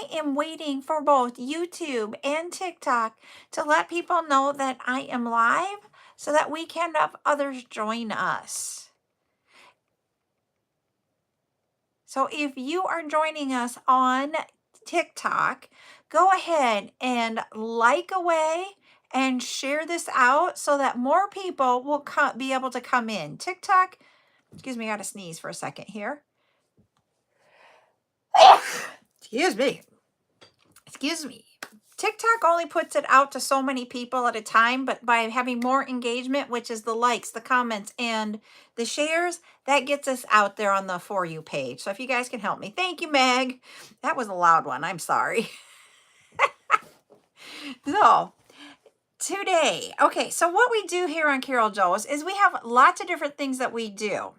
I am waiting for both YouTube and TikTok to let people know that I am live so that we can have others join us. So if you are joining us on TikTok, go ahead and like away and share this out so that more people will be able to come in. TikTok, excuse me, I got to sneeze for a second here. Excuse me. Excuse me. TikTok only puts it out to so many people at a time, but by having more engagement, which is the likes, the comments, and the shares, that gets us out there on the For You page. So if you guys can help me. Thank you, Meg. That was a loud one. I'm sorry. So today, okay, so what we do here on CarolJo's is we have lots of different things that we do.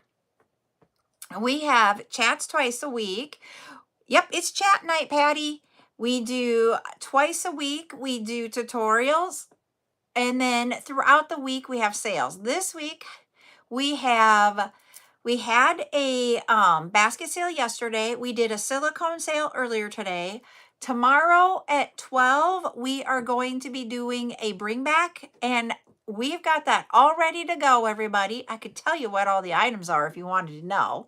We have chats twice a week. Yep, it's chat night, Patty. We do twice a week. We do tutorials. And then throughout the week, we have sales. This week, we had a basket sale yesterday. We did a silicone sale earlier today. Tomorrow at 12, we are going to be doing a bring back, and we've got that all ready to go, everybody. I could tell you what all the items are if you wanted to know.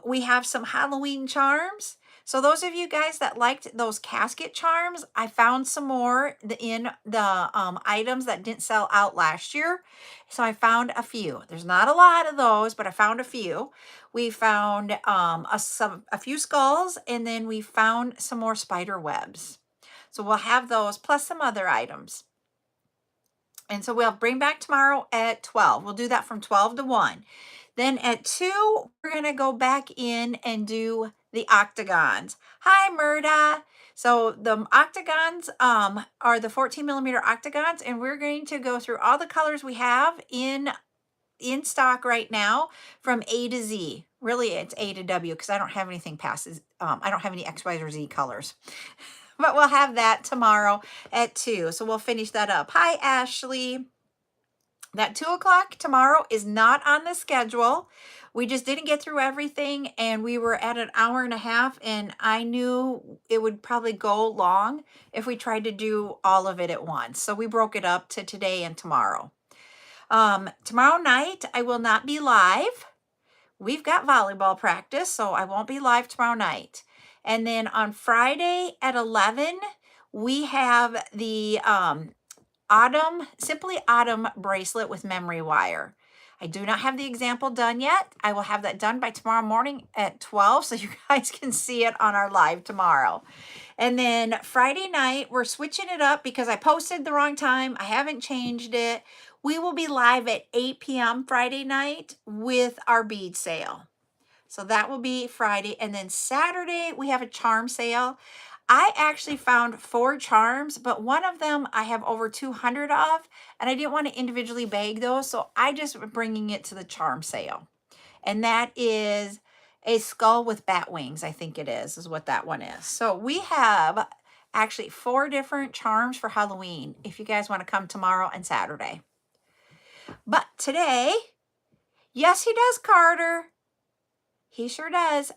We have some Halloween charms. So those of you guys that liked those casket charms, I found some more in the items that didn't sell out last year. So I found a few. There's not a lot of those, but I found a few. We found a few skulls, and then we found some more spider webs. So we'll have those plus some other items. And so we'll bring back tomorrow at 12. We'll do that from 12 to 1. Then at 2, we're going to go back in and do the octagons. Hi, Murda. So the octagons are the 14 millimeter octagons, and we're going to go through all the colors we have in stock right now from A to Z. Really, it's A to W because I don't have anything past, I don't have any X, Y, or Z colors. But we'll have that tomorrow at 2. So we'll finish that up. Hi, Ashley. That 2 o'clock tomorrow is not on the schedule. We just didn't get through everything, and we were at an hour and a half, and I knew it would probably go long if we tried to do all of it at once. So we broke it up to today and tomorrow. Tomorrow night, I will not be live. We've got volleyball practice, so I won't be live tomorrow night. And then on Friday at 11, we have the Simply Autumn bracelet with memory wire. I do not have the example done yet. I will have that done by tomorrow morning at 12 so you guys can see it on our live tomorrow. And then Friday night, we're switching it up because I posted the wrong time. I haven't changed it. We will be live at 8 p.m. Friday night with our bead sale. So that will be Friday. And then Saturday, we have a charm sale. I actually found 4 charms, but one of them I have over 200 of, and I didn't want to individually bag those, so I just am bringing it to the charm sale. And that is a skull with bat wings, I think it is what that one is. So we have actually 4 different charms for Halloween if you guys want to come tomorrow and Saturday. But today, yes, he does, Carter. He sure does.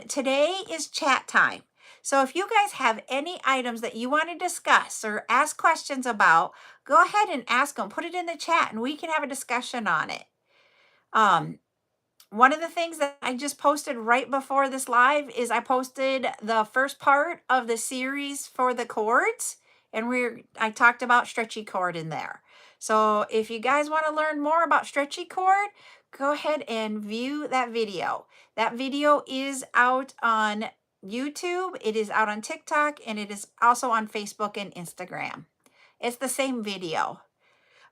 Today is chat time. So if you guys have any items that you want to discuss or ask questions about, go ahead and ask them. Put it in the chat and we can have a discussion on it. One of the things that I just posted right before this live is I posted the first part of the series for the cords, and I talked about stretchy cord in there. So if you guys want to learn more about stretchy cord, go ahead and view that video. That video is out on YouTube, it is out on TikTok, and it is also on Facebook and Instagram. It's the same video.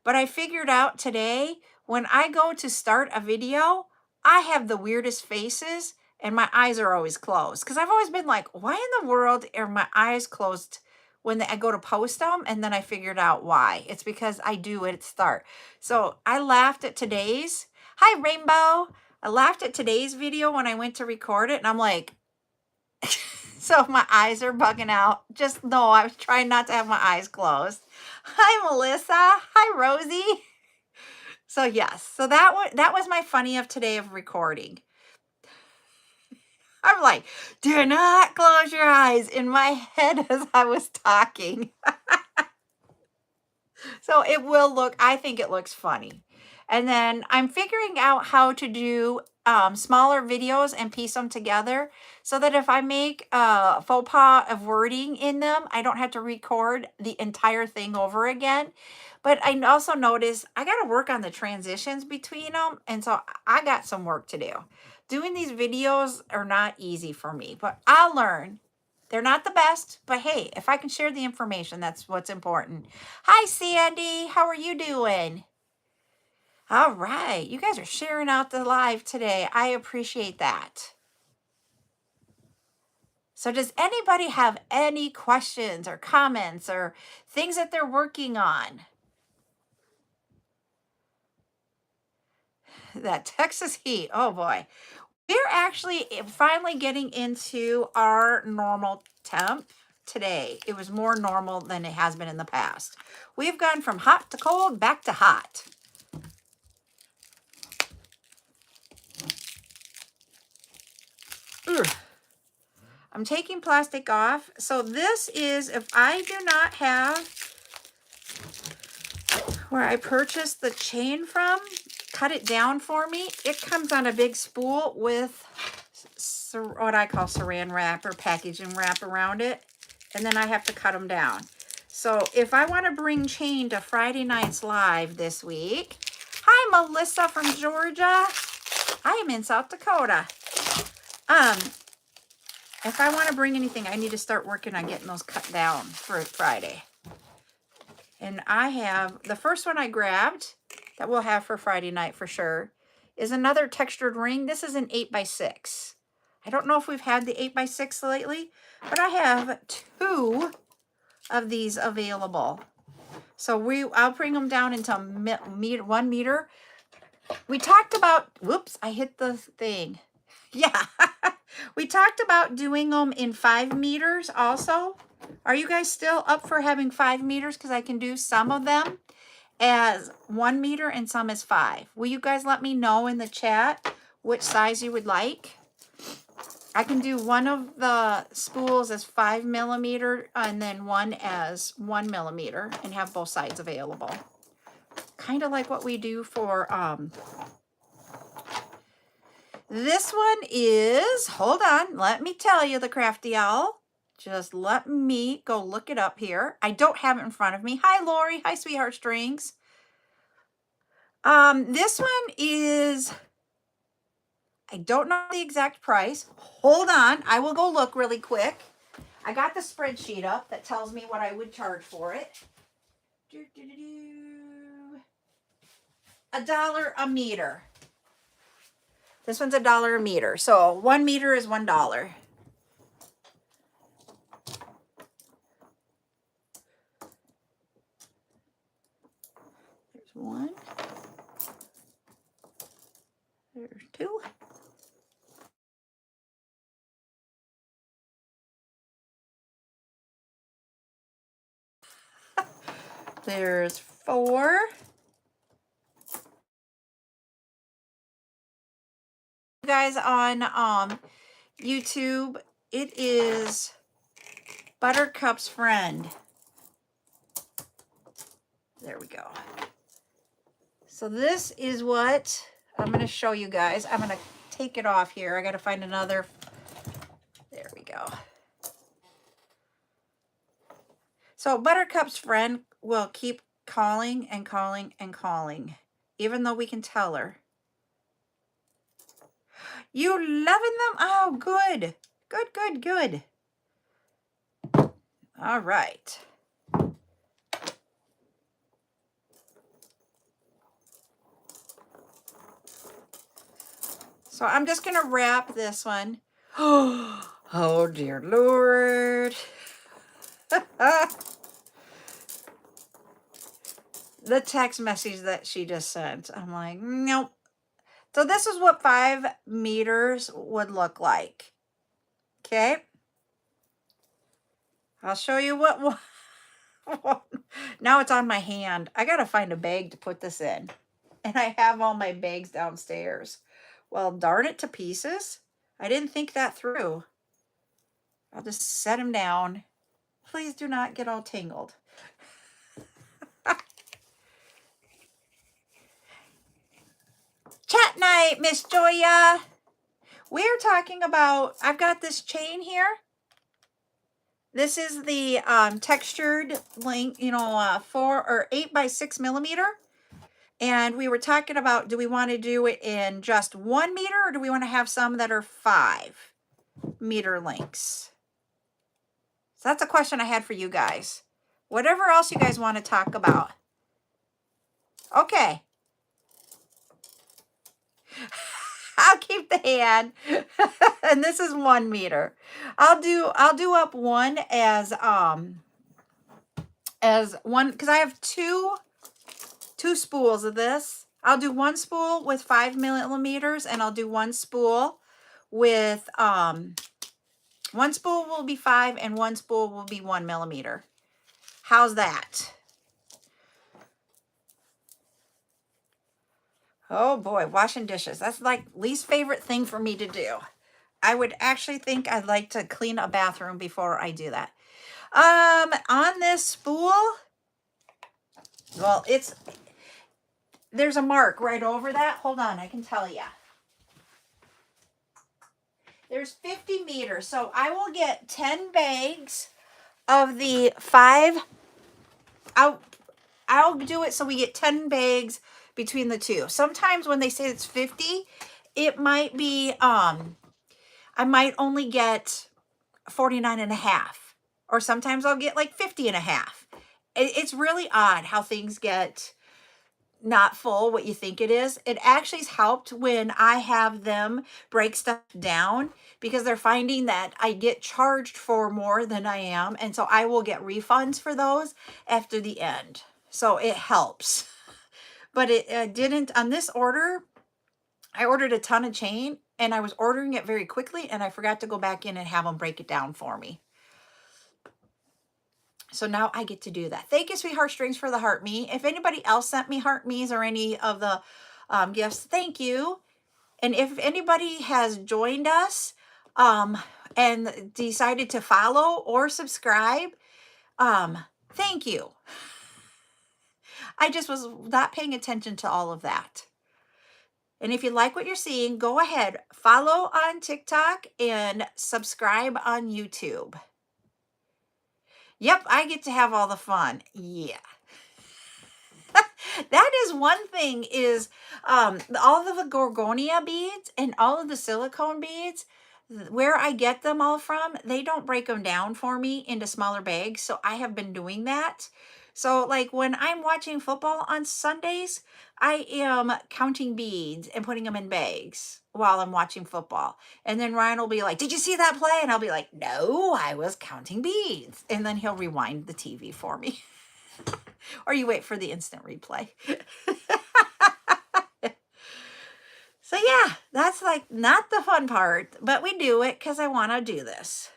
But I figured out today, when I go to start a video, I have the weirdest faces and my eyes are always closed. Because I've always been like, why in the world are my eyes closed when I go to post them? And then I figured out why. It's because I do it at start. So I laughed at today's. Hi, Rainbow. I laughed at today's video when I went to record it. And I'm like, so if my eyes are bugging out, just know I was trying not to have my eyes closed. Hi, Melissa. Hi, Rosie. So yes, so that was my funny of today of recording. I'm like, do not close your eyes in my head as I was talking. So it will look, I think it looks funny. And then I'm figuring out how to do smaller videos and piece them together so that if I make a faux pas of wording in them, I don't have to record the entire thing over again. But I also noticed I got to work on the transitions between them. And so I got some work to do. Doing these videos are not easy for me, but I'll learn. They're not the best, but hey, if I can share the information, that's what's important. Hi, Sandy. How are you doing? All right. You guys are sharing out the live today. I appreciate that. So does anybody have any questions or comments or things that they're working on? That Texas heat. Oh boy. We're actually finally getting into our normal temp today. It was more normal than it has been in the past. We've gone from hot to cold, back to hot. Ugh. I'm taking plastic off. So this is, if I do not have where I purchased the chain from, cut it down for me, it comes on a big spool with what I call saran wrap or packaging wrap around it. And then I have to cut them down. So if I want to bring chain to Friday night's live this week, hi Melissa from Georgia. I am in South Dakota. If I want to bring anything, I need to start working on getting those cut down for Friday. And I have, the first one I grabbed that we'll have for Friday night for sure is another textured ring. This is an 8x6. I don't know if we've had the 8x6 lately, but I have 2 of these available. So I'll bring them down into 1 meter. We talked about, whoops, I hit the thing. Yeah, we talked about doing them in 5 meters also. Are you guys still up for having 5 meters? Because I can do some of them as 1 meter and some as 5. Will you guys let me know in the chat which size you would like? I can do one of the spools as 5 millimeter and then one as 1 millimeter and have both sides available. Kind of like what we do for, this one is, hold on, let me tell you, the Crafty Owl. Just let me go look it up here. I don't have it in front of me. Hi, Lori. Hi, Sweetheart Strings. This one is, I don't know the exact price. Hold on. I will go look really quick. I got the spreadsheet up that tells me what I would charge for it. $1 a meter. This one's $1 a meter. So 1 meter is $1. There's 1. There's 2. There's 4. You guys on YouTube, it is Buttercup's friend. There we go. So this is what I'm going to show you guys. I'm going to take it off here. I got to find another. There we go. So Buttercup's friend will keep calling and calling and calling, even though we can tell her. You loving them? Oh, good. Good, good, good. All right. So I'm just going to wrap this one. Oh, dear Lord. The text message that she just sent. I'm like, nope. So this is what 5 meters would look like. Okay. I'll show you what. Now it's on my hand. I got to find a bag to put this in. And I have all my bags downstairs. Well, darn it to pieces. I didn't think that through. I'll just set him down. Please do not get all tangled. Chat night, Miss Joya. We're talking about, I've got this chain here. This is the textured length, 4 or 8 by 6 millimeter. And we were talking about, do we want to do it in just 1 meter, or do we want to have some that are 5 meter lengths? So that's a question I had for you guys. Whatever else you guys want to talk about. Okay. I'll keep the hand. And this is 1 meter. I'll do up one as one, because I have two spools of this. I'll do one spool with 5 millimeters, and I'll do one spool with one spool will be 5 and one spool will be 1 millimeter. How's that? Oh boy, washing dishes. That's like least favorite thing for me to do. I would actually think I'd like to clean a bathroom before I do that. On this spool, well, there's a mark right over that. Hold on, I can tell you. There's 50 meters, so I will get 10 bags of the 5. I'll do it so we get 10 bags between the two. Sometimes when they say it's 50, it might be, I might only get 49 and a half, or sometimes I'll get like 50 and a half. It's really odd how things get not full what you think it is. It actually has helped when I have them break stuff down, because they're finding that I get charged for more than I am, and so I will get refunds for those after the end. So it helps. But it didn't on this order. I ordered a ton of chain, and I was ordering it very quickly, and I forgot to go back in and have them break it down for me. So now I get to do that. Thank you, Sweet Heartstrings, for the heart me. If anybody else sent me heart me's or any of the gifts, thank you. And if anybody has joined us and decided to follow or subscribe, thank you. I just was not paying attention to all of that. And if you like what you're seeing, go ahead, follow on TikTok and subscribe on YouTube. Yep, I get to have all the fun. Yeah. That is one thing is all of the Gorgonia beads and all of the silicone beads, where I get them all from, they don't break them down for me into smaller bags. So I have been doing that. So like when I'm watching football on Sundays, I am counting beads and putting them in bags while I'm watching football. And then Ryan will be like, "Did you see that play?" And I'll be like, "No, I was counting beads." And then he'll rewind the TV for me. Or you wait for the instant replay. So yeah, that's like not the fun part, but we do it because I want to do this.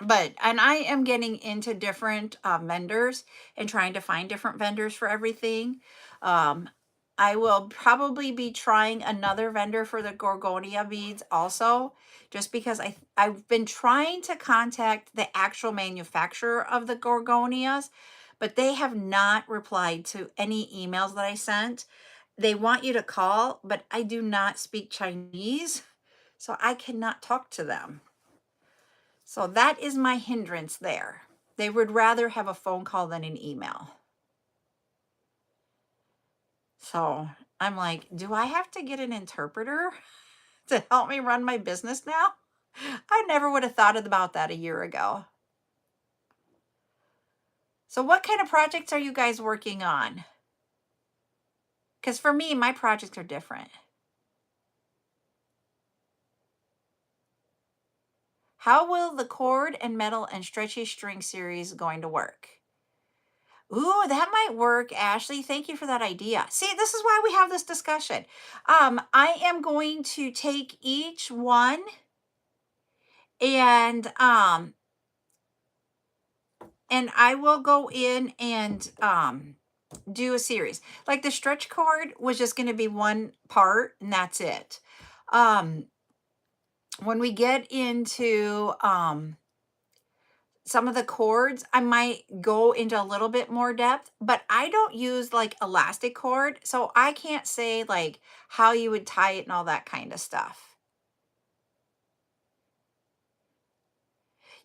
And I am getting into different vendors and trying to find different vendors for everything. I will probably be trying another vendor for the Gorgonia beads also, just because I've been trying to contact the actual manufacturer of the Gorgonias, but they have not replied to any emails that I sent. They want you to call, but I do not speak Chinese, so I cannot talk to them. So that is my hindrance there. They would rather have a phone call than an email. So I'm like, do I have to get an interpreter to help me run my business now? I never would have thought about that a year ago. So what kind of projects are you guys working on? Because for me, my projects are different. How will the cord and metal and stretchy string series going to work? Ooh, that might work, Ashley. Thank you for that idea. See, this is why we have this discussion. I am going to take each one and I will go in and do a series. Like the stretch cord was just going to be one part and that's it. Um, when we get into some of the cords, I might go into a little bit more depth, but I don't use like elastic cord, so I can't say like how you would tie it and all that kind of stuff.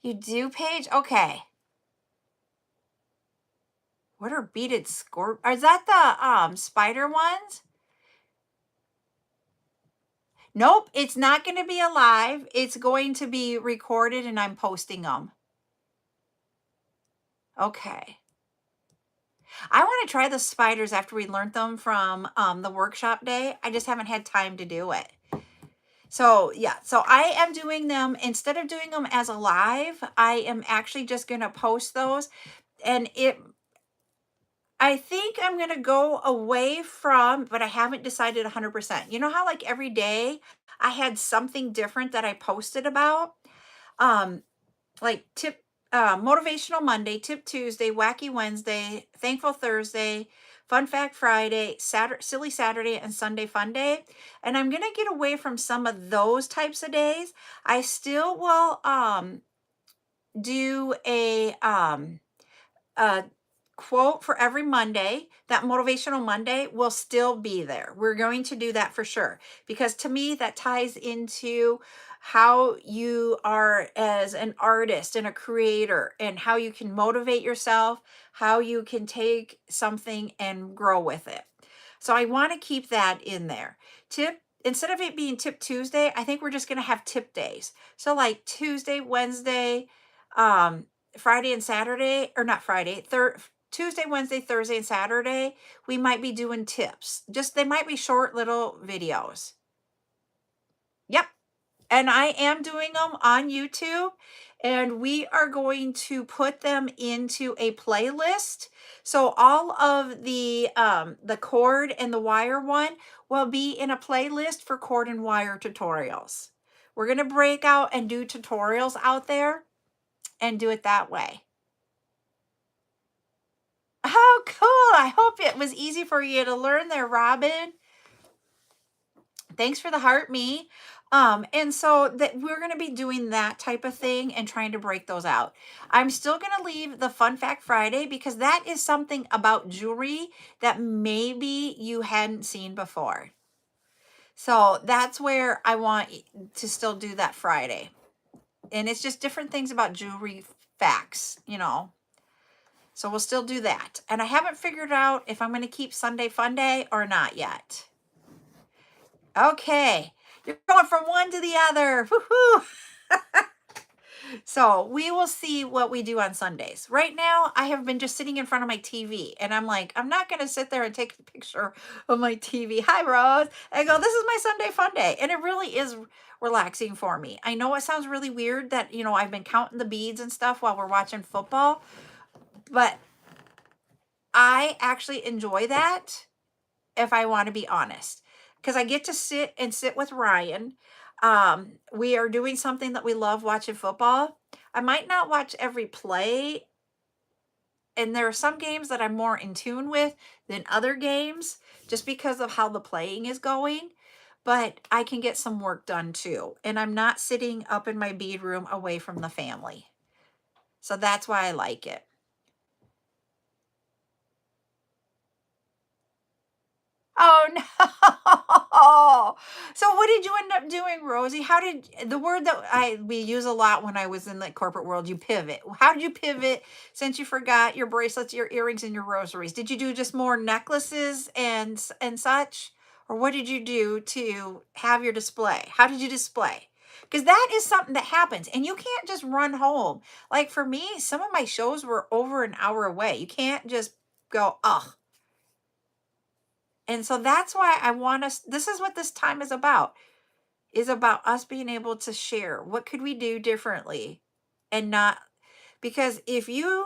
You do, Paige? Okay. What are beaded scorp? Is that the spider ones? Nope, it's not going to be alive. It's going to be recorded and I'm posting them. Okay. I want to try the spiders after we learned them from the workshop day. I just haven't had time to do it. So yeah, so I am doing them, instead of doing them as a live, I am actually just going to post those. And I think I'm going to go away from, but I haven't decided 100%. You know how like every day I had something different that I posted about? Um, like tip, motivational Monday, tip Tuesday, wacky Wednesday, thankful Thursday, fun fact Friday, Saturday, silly Saturday, and Sunday fun day. And I'm going to get away from some of those types of days. I still will do a quote for every Monday. That motivational Monday will still be there. We're going to do that for sure, because to me that ties into how you are as an artist and a creator, and how you can motivate yourself, how you can take something and grow with it. So I want to keep that in there. Tip, instead of it being tip Tuesday, I think we're just going to have tip days. So like Tuesday, Wednesday, um Friday and Saturday, or not Friday, Tuesday, Wednesday, Thursday, and Saturday, we might be doing tips. Just, they might be short little videos. Yep. And I am doing them on YouTube, and we are going to put them into a playlist. So all of the cord and the wire one will be in a playlist for cord and wire tutorials. We're going to break out and do tutorials out there and do it that way. Oh, cool. I hope it was easy for you to learn there, Robin. Thanks for the heart, me. And so that we're going to be doing that type of thing and trying to break those out. I'm still going to leave the Fun Fact Friday, because that is something about jewelry that maybe you hadn't seen before. So that's where I want to still do that Friday. And it's just different things about jewelry facts, you know. So we'll still do that. And I haven't figured out if I'm going to keep Sunday Fun Day or not yet. Okay. You're going from one to the other. Woohoo! So we will see what we do on Sundays. Right now, I have been just sitting in front of my TV, and I'm like, I'm not going to sit there and take a picture of my TV. Hi, Rose. I go, this is my Sunday Fun Day. And it really is relaxing for me. I know it sounds really weird that, you know, I've been counting the beads and stuff while we're watching football, but I actually enjoy that, if I want to be honest, because I get to sit with Ryan. We are doing something that we love, watching football. I might not watch every play, and there are some games that I'm more in tune with than other games, just because of how the playing is going. But I can get some work done too, and I'm not sitting up in my bead room away from the family. So that's why I like it. Oh no. So what did you end up doing, Rosie? How did, the word that we use a lot when I was in the corporate world, you pivot. How did you pivot since you forgot your bracelets, your earrings, and your rosaries? Did you do just more necklaces and such? Or what did you do to have your display? How did you display? Because that is something that happens, and you can't just run home. Like for me, some of my shows were over an hour away. You can't just go, oh. And so that's why I want us, this is what this time is about us being able to share. What could we do differently? And not, because if you,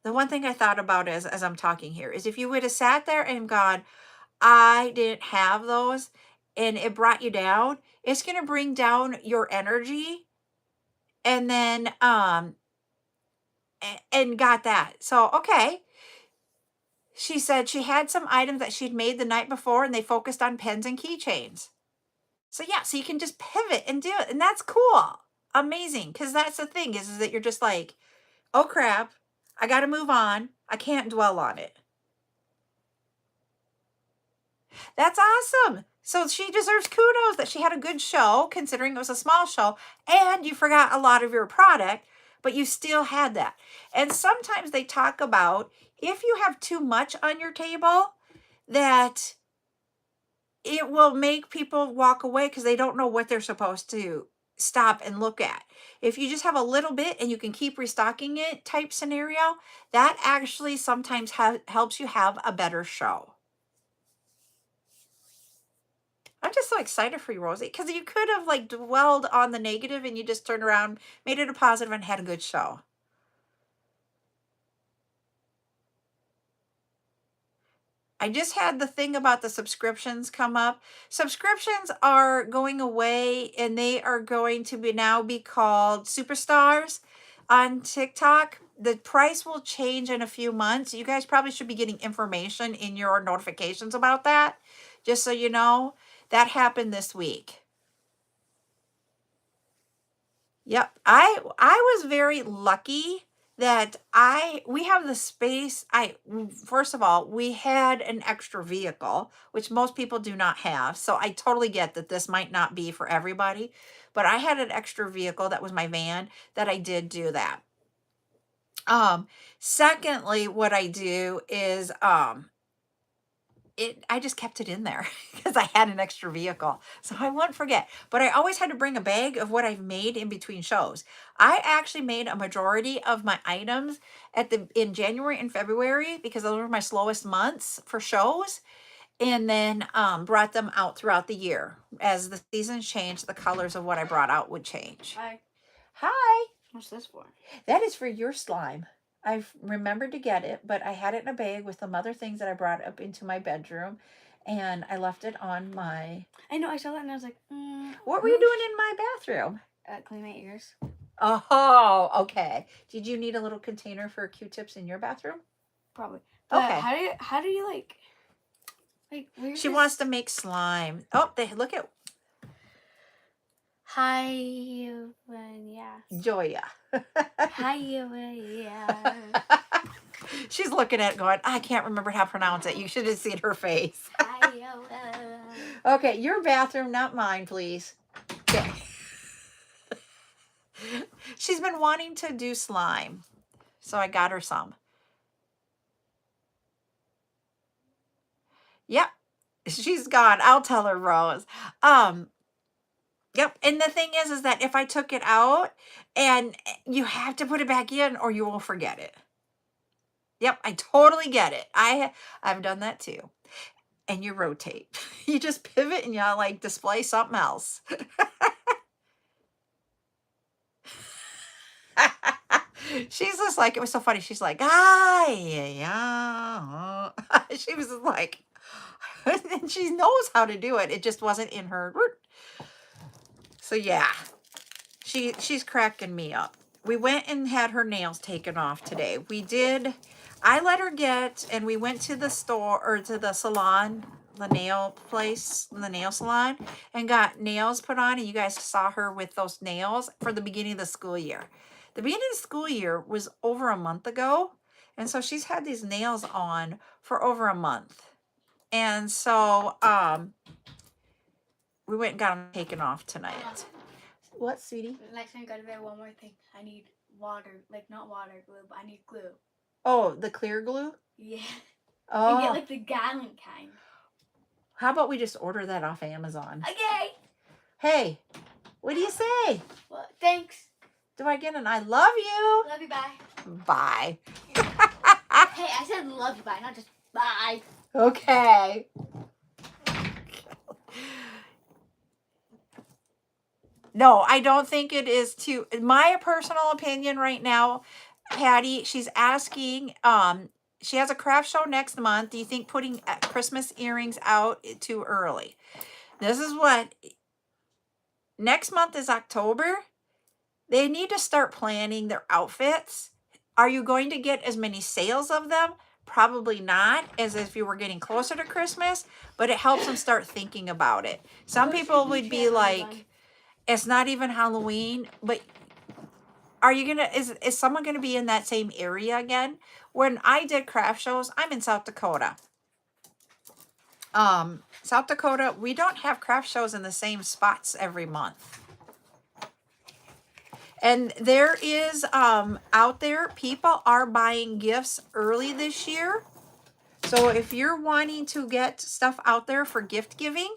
the one thing I thought about as I'm talking here is, if you would have sat there and gone, I didn't have those, and it brought you down, it's going to bring down your energy. And then, and got that. So, okay. She said she had some items that she'd made the night before, and they focused on pens and keychains. So yeah, so you can just pivot and do it. And that's cool. Amazing. Because that's the thing is that you're just like, oh crap, I got to move on. I can't dwell on it. That's awesome. So she deserves kudos that she had a good show, considering it was a small show, and you forgot a lot of your product, but you still had that. And sometimes they talk about if you have too much on your table, that it will make people walk away because they don't know what they're supposed to stop and look at. If you just have a little bit and you can keep restocking it type scenario, that actually sometimes helps you have a better show. I'm just so excited for you, Rosie, because you could have like dwelled on the negative and you just turned around, made it a positive, and had a good show. I just had the thing about the subscriptions come up. Subscriptions are going away and they are going to now be called superstars on TikTok. The price will change in a few months. You guys probably should be getting information in your notifications about that. Just so you know, that happened this week. Yep. I was very lucky that we have the space. First of all, we had an extra vehicle, which most people do not have. So I totally get that this might not be for everybody, but I had an extra vehicle that was my van that I did do that. Secondly, what I do is I just kept it in there because I had an extra vehicle. So I won't forget. But I always had to bring a bag of what I've made in between shows. I actually made a majority of my items in January and February because those were my slowest months for shows. And then brought them out throughout the year. As the seasons changed, the colors of what I brought out would change. Hi. Hi. What's this for? That is for your slime. I've remembered to get it, but I had it in a bag with some other things that I brought up into my bedroom, and I left it on my... I know, I saw that and I was like, What were you doing in my bathroom? Clean my ears. Oh, okay. Did you need a little container for Q-tips in your bathroom? Probably. But okay. How do you like she wants to make slime. Oh, look at... Hi, yeah. Joya. Hi, yeah. She's looking at it going, I can't remember how to pronounce it. You should have seen her face. Okay, your bathroom, not mine, please. Okay. She's been wanting to do slime, so I got her some. Yep, she's gone. I'll tell her, Rose. Yep, and the thing is that if I took it out, and you have to put it back in or you will forget it. Yep, I totally get it. I've done that too. And you rotate. You just pivot and you like display something else. She's just like, it was so funny. She's like, yeah. She was like, and she knows how to do it. It just wasn't in her. So yeah, she's cracking me up. We went and had her nails taken off today. I let her and we went to the store or to the salon, the nail place, the nail salon, and got nails put on. And you guys saw her with those nails for the beginning of the school year. The beginning of the school year was over a month ago. And so she's had these nails on for over a month. And so we went and got them taken off tonight. What, sweetie? Next time you gotta say one more thing. I need water, like not water glue, but I need glue. Oh, the clear glue? Yeah. Oh. And get like the gallon kind. How about we just order that off Amazon? Okay. Hey, what do you say? Well, thanks. Do I get an I love you? Love you, bye. Bye. Hey, I said love you, bye, not just bye. Okay. No, I don't think it is too. My personal opinion right now, Patty, she's asking, she has a craft show next month. Do you think putting Christmas earrings out too early? This is what, next month is October. They need to start planning their outfits. Are you going to get as many sales of them? probably not, as if you were getting closer to Christmas, but it helps them start thinking about it. Some What's people your would new be channel like, on? it's not even Halloween, but are you gonna, is someone gonna be in that same area again? When I did craft shows, I'm in South Dakota. South Dakota, we don't have craft shows in the same spots every month. And there is, out there, people are buying gifts early this year. So if you're wanting to get stuff out there for gift giving,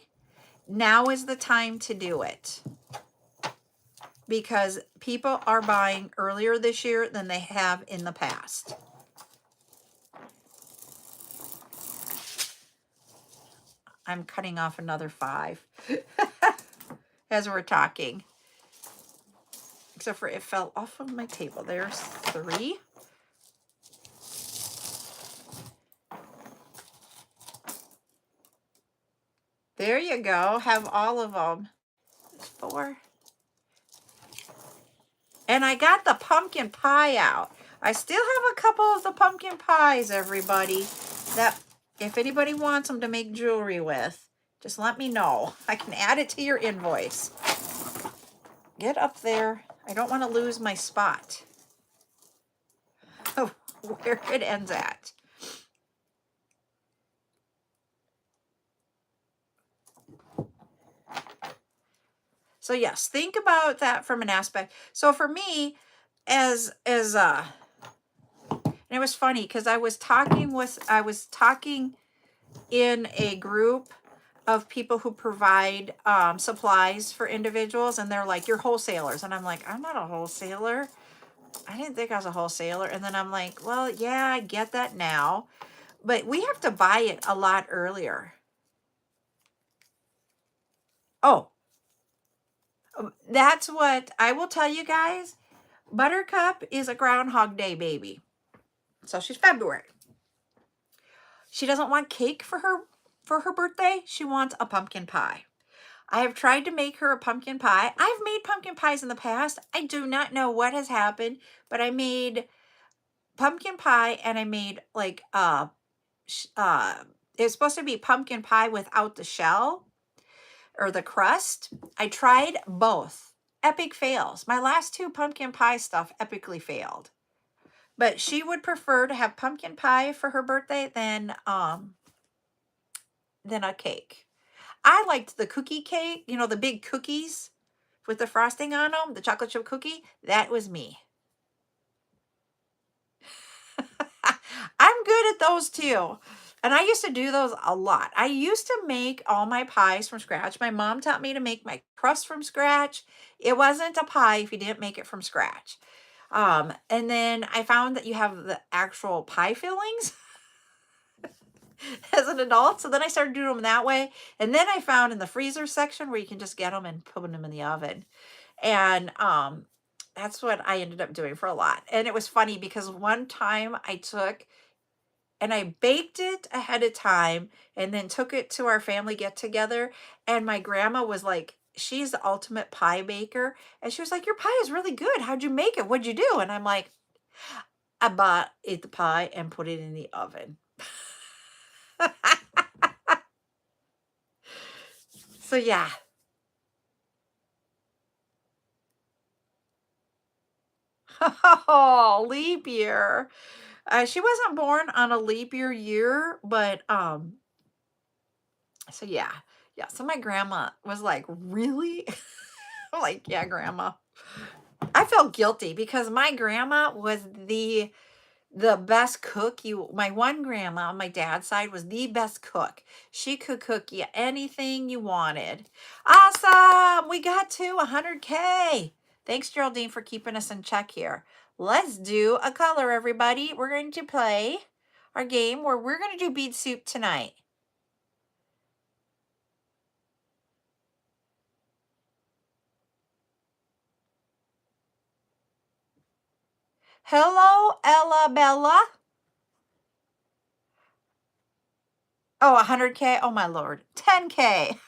now is the time to do it. Because people are buying earlier this year than they have in the past. I'm cutting off another 5 as we're talking. Except for it fell off of my table. There's 3. There you go. Have all of them. There's 4. And I got the pumpkin pie out. I still have a couple of the pumpkin pies, everybody. That if anybody wants them to make jewelry with, just let me know. I can add it to your invoice. Get up there. I don't want to lose my spot. Oh, where it ends at. So yes, think about that from an aspect. So for me, and it was funny because I was talking in a group of people who provide supplies for individuals, and they're like, you're wholesalers. And I'm like, I'm not a wholesaler. I didn't think I was a wholesaler. And then I'm like, well, yeah, I get that now, but we have to buy it a lot earlier. Oh, that's what I will tell you guys. Buttercup is a Groundhog Day baby. So she's February. She doesn't want cake for her birthday. She wants a pumpkin pie. I have tried to make her a pumpkin pie. I've made pumpkin pies in the past. I do not know what has happened, but I made pumpkin pie, and I made like it's supposed to be pumpkin pie without the shell or the crust. I tried both. Epic fails. My last 2 pumpkin pie stuff epically failed. But she would prefer to have pumpkin pie for her birthday than a cake. I liked the cookie cake, you know, the big cookies with the frosting on them, the chocolate chip cookie. That was me. I'm good at those too. And I used to do those a lot. I used to make all my pies from scratch. My mom taught me to make my crust from scratch. It wasn't a pie if you didn't make it from scratch. And then I found that you have the actual pie fillings as an adult. So then I started doing them that way. And then I found in the freezer section where you can just get them and put them in the oven. And that's what I ended up doing for a lot. And it was funny because one time I took and I baked it ahead of time and then took it to our family get together. And my grandma was like, she's the ultimate pie baker. And she was like, your pie is really good. How'd you make it? What'd you do? And I'm like, I ate the pie and put it in the oven. So yeah. Oh, leap year. She wasn't born on a leap year, but so yeah. Yeah. So my grandma was like, really? I'm like, yeah, grandma. I felt guilty because my grandma was the best cook. My one grandma on my dad's side was the best cook. She could cook you anything you wanted. Awesome. We got to 100K. Thanks, Geraldine, for keeping us in check here. Let's do a color, everybody. We're going to play our game where we're going to do bead soup tonight. Hello, Ella Bella. Oh, 100K. Oh, my Lord. 10K.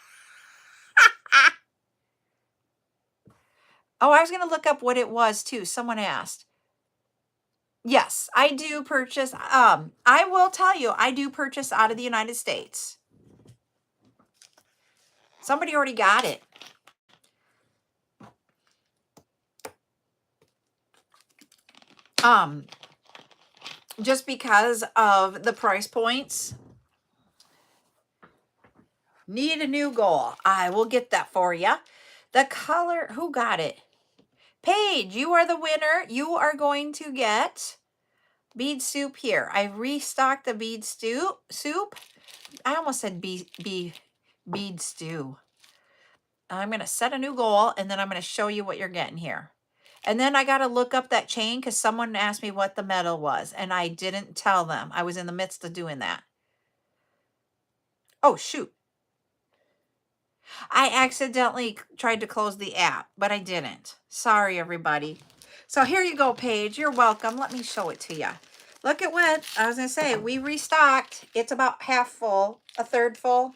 Oh, I was going to look up what it was too. Someone asked. Yes, I do purchase. I will tell you, I do purchase out of the United States. Somebody already got it. Um, just because of the price points. Need a new goal. I will get that for you. The color, who got it? Paige, you are the winner. You are going to get bead soup here. I restocked the bead soup. I almost said bead stew. I'm going to set a new goal, and then I'm going to show you what you're getting here. And then I got to look up that chain because someone asked me what the metal was, and I didn't tell them. I was in the midst of doing that. Oh, shoot. I accidentally tried to close the app, but I didn't. Sorry, everybody. So here you go, Paige. You're welcome. Let me show it to you. Look at what I was going to say. We restocked. It's about half full, a third full.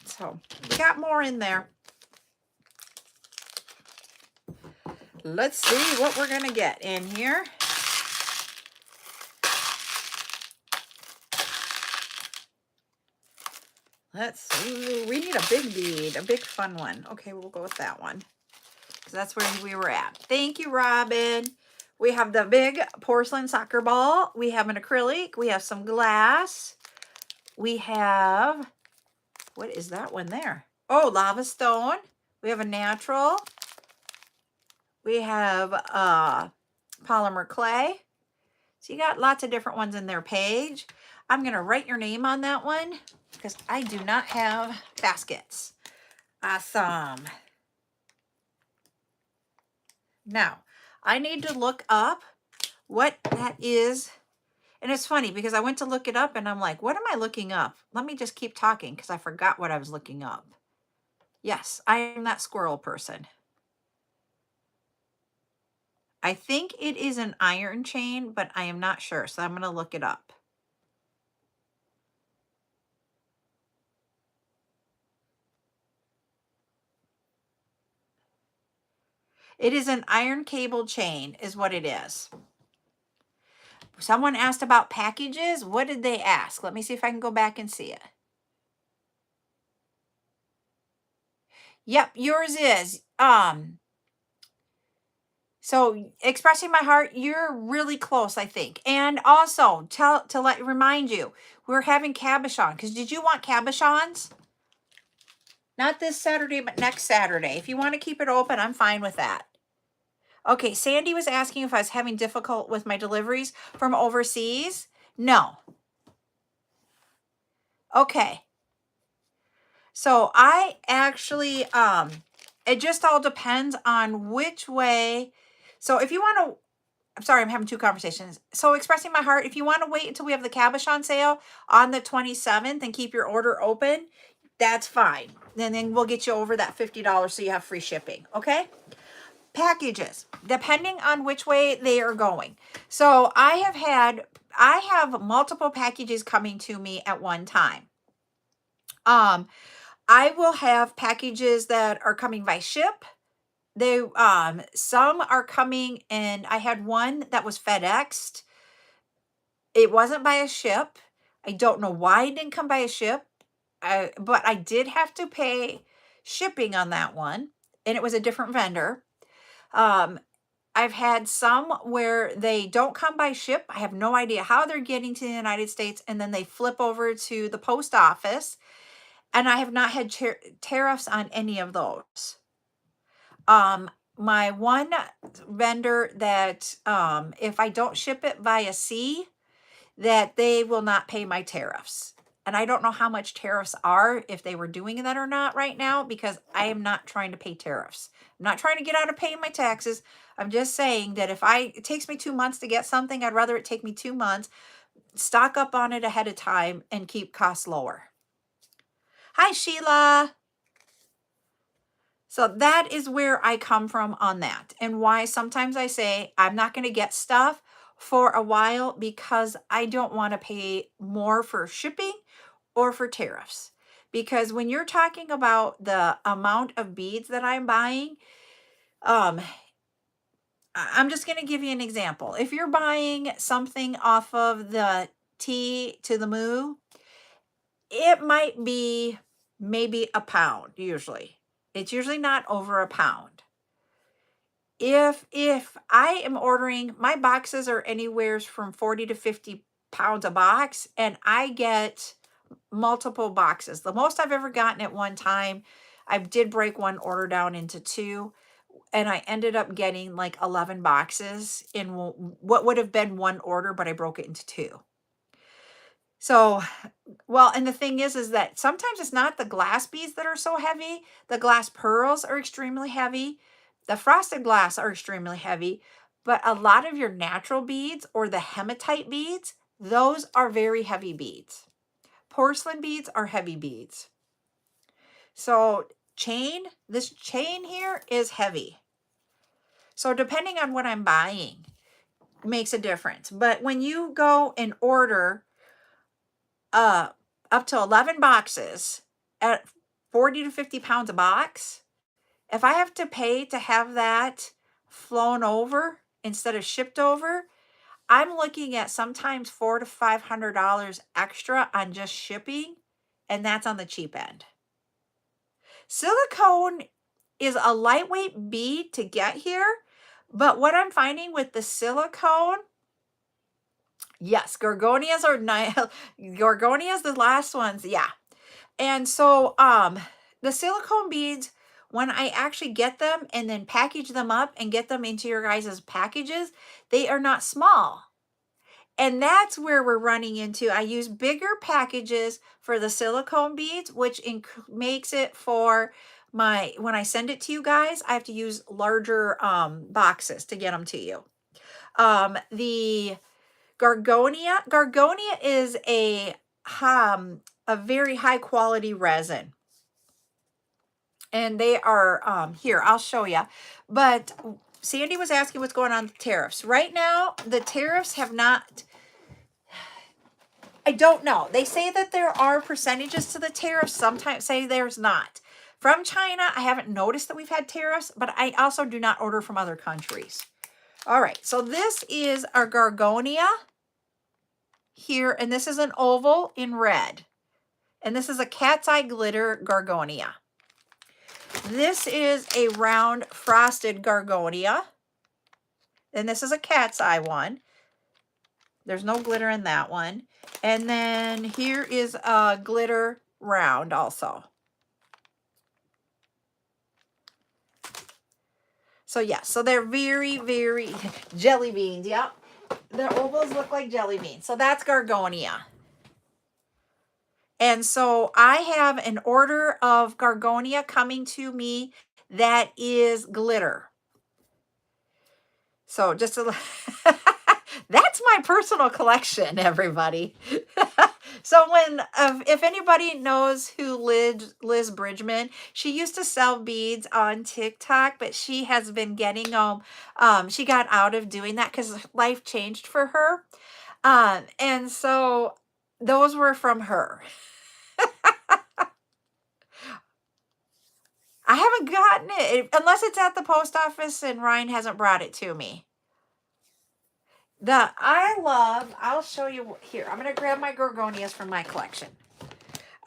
So we got more in there. Let's see what we're going to get in here. Let's see. We need a big bead, a big fun one. Okay, we'll go with that one. So that's where we were at. Thank you, Robin. We have the big porcelain soccer ball. We have an acrylic. We have some glass. We have, what is that one there? Oh, lava stone. We have a natural. We have polymer clay. So you got lots of different ones in there, Paige. I'm going to write your name on that one because I do not have baskets. Awesome. Now, I need to look up what that is. And it's funny because I went to look it up and I'm like, what am I looking up? Let me just keep talking because I forgot what I was looking up. Yes, I am that squirrel person. I think it is an iron chain, but I am not sure. So I'm going to look it up. It is an iron cable chain is what it is. Someone asked about packages. What did they ask? Let me see if I can go back and see it. Yep, yours is. So expressing my heart, you're really close, I think. And also remind you, we're having cabochon. Because did you want cabochons? Not this Saturday, but next Saturday. If you want to keep it open, I'm fine with that. Okay, Sandy was asking if I was having difficulty with my deliveries from overseas. No. Okay. So I actually, it just all depends on which way. So if you want to, I'm sorry, I'm having two conversations. So expressing my heart, if you want to wait until we have the cabochon sale on the 27th and keep your order open, that's fine. And then we'll get you over that $50 so you have free shipping. Okay? Packages, depending on which way they are going. So I have multiple packages coming to me at one time. I will have packages that are coming by ship. They some are coming, and I had one that was FedExed. It wasn't by a ship. I don't know why it didn't come by a ship. But I did have to pay shipping on that one, and it was a different vendor. I've had some where they don't come by ship. I have no idea how they're getting to the United States, and then they flip over to the post office, and I have not had tariffs on any of those. My one vendor that if I don't ship it via sea, that they will not pay my tariffs. And I don't know how much tariffs are, if they were doing that or not right now, because I am not trying to pay tariffs. I'm not trying to get out of paying my taxes. I'm just saying that if it takes me 2 months to get something, I'd rather it take me 2 months, stock up on it ahead of time, and keep costs lower. Hi, Sheila. So that is where I come from on that, and why sometimes I say I'm not going to get stuff for a while because I don't want to pay more for shipping or for tariffs. Because when you're talking about the amount of beads that I'm buying, I'm just going to give you an example. If you're buying something off of the T to the Moo, it might be maybe a pound usually. It's usually not over a pound. If I am ordering, my boxes are anywhere from 40 to 50 pounds a box, and I get multiple boxes. The most I've ever gotten at one time, I did break one order down into two, and I ended up getting like 11 boxes in what would have been one order, but I broke it into two. So, well, and the thing is that sometimes it's not the glass beads that are so heavy. The glass pearls are extremely heavy. The frosted glass are extremely heavy. But a lot of your natural beads or the hematite beads, those are very heavy beads. Porcelain beads are heavy beads. So this chain here is heavy. So depending on what I'm buying makes a difference. But when you go and order up to 11 boxes at 40 to 50 pounds a box, if I have to pay to have that flown over instead of shipped over, I'm looking at sometimes $400 to $500 extra on just shipping, and that's on the cheap end. Silicone is a lightweight bead to get here, but what I'm finding with the silicone, yes, gorgonias are nice. Gorgonias, the last ones, yeah. And so the silicone beads, when I actually get them and then package them up and get them into your guys' packages, they are not small. And that's where we're running into. I use bigger packages for the silicone beads, which makes it for when I send it to you guys, I have to use larger boxes to get them to you. The Gorgonia is a very high quality resin. And they are, here, I'll show you. But Sandy was asking what's going on with tariffs. Right now, the tariffs have not, I don't know. They say that there are percentages to the tariffs. Sometimes say there's not. From China, I haven't noticed that we've had tariffs, but I also do not order from other countries. All right, so this is our Gorgonia here, and this is an oval in red. And this is a cat's eye glitter Gorgonia. This is a round frosted Gorgonia. And this is a cat's eye one. There's no glitter in that one. And then here is a glitter round also. So yeah, so they're very, very jelly beans. Yep. The ovals look like jelly beans. So that's Gorgonia. And so I have an order of Gorgonia coming to me that is glitter. So just a that's my personal collection, everybody. So when if anybody knows who Liz Bridgman, she used to sell beads on TikTok, but she has been getting them. She got out of doing that because life changed for her. And so those were from her. I haven't gotten it unless it's at the post office and Ryan hasn't brought it to me. I'll show you here. I'm going to grab my Gorgonias from my collection.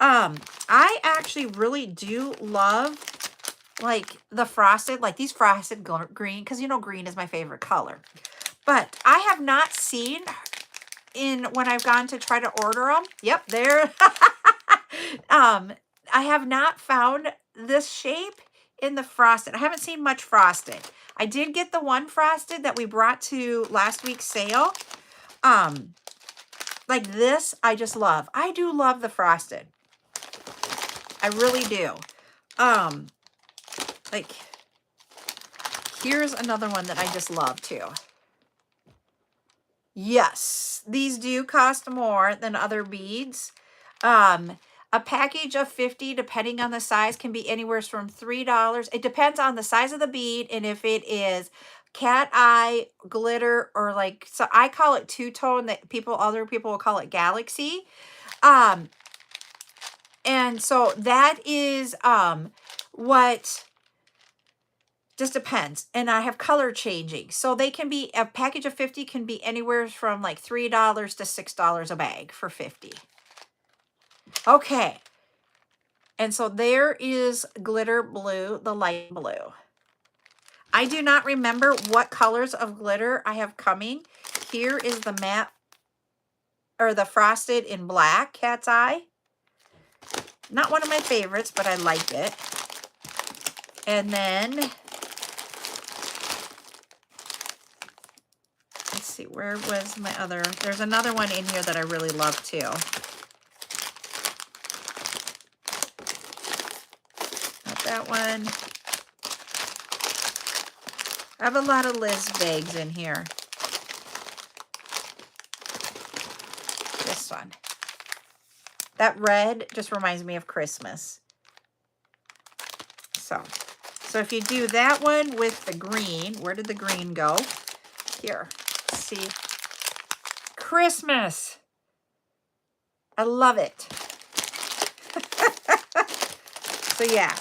I actually really do love like the frosted, like these frosted green, because you know green is my favorite color. But I have not seen when I've gone to try to order them. Yep, there. I have not found this shape in the frosted. I haven't seen much frosted. I did get the one frosted that we brought to last week's sale. Like this, I just love. I do love the frosted. I really do. Like, here's another one that I just love too. Yes, these do cost more than other beads. A package of 50, depending on the size, can be anywhere from $3. It depends on the size of the bead and if it is cat eye, glitter, or like, so I call it two-tone, that other people will call it galaxy. And so that is what Just depends. And I have color changing. So they can be, a package of 50 can be anywhere from like $3 to $6 a bag for 50. Okay. And so there is glitter blue, the light blue. I do not remember what colors of glitter I have coming. Here is the matte, or the frosted in black, cat's eye. Not one of my favorites, but I like it. And then, let's see, where was my other? There's another one in here that I really love too. Not that one. I have a lot of Liz bags in here. This one. That red just reminds me of Christmas. So if you do that one with the green, where did the green go? Here, let's see. Christmas. I love it. So yeah.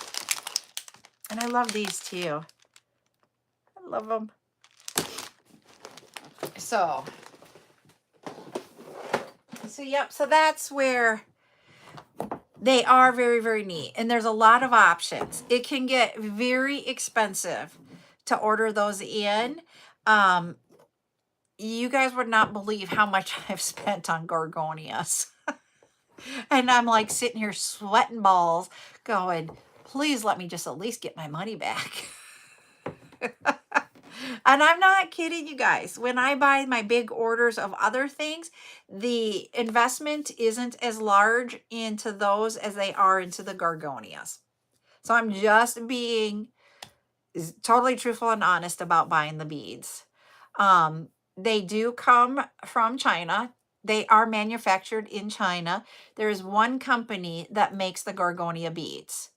And I love these too. I love them. So yep, so that's where they are very, very neat. And there's a lot of options. It can get very expensive to order those in. You guys would not believe how much I've spent on gorgonias. And I'm like sitting here sweating balls going, please let me just at least get my money back. And I'm not kidding you guys. When I buy my big orders of other things, the investment isn't as large into those as they are into the gorgonias. So I'm just being totally truthful and honest about buying the beads. They do come from China. They are manufactured in China. There is one company that makes the gorgonia beads.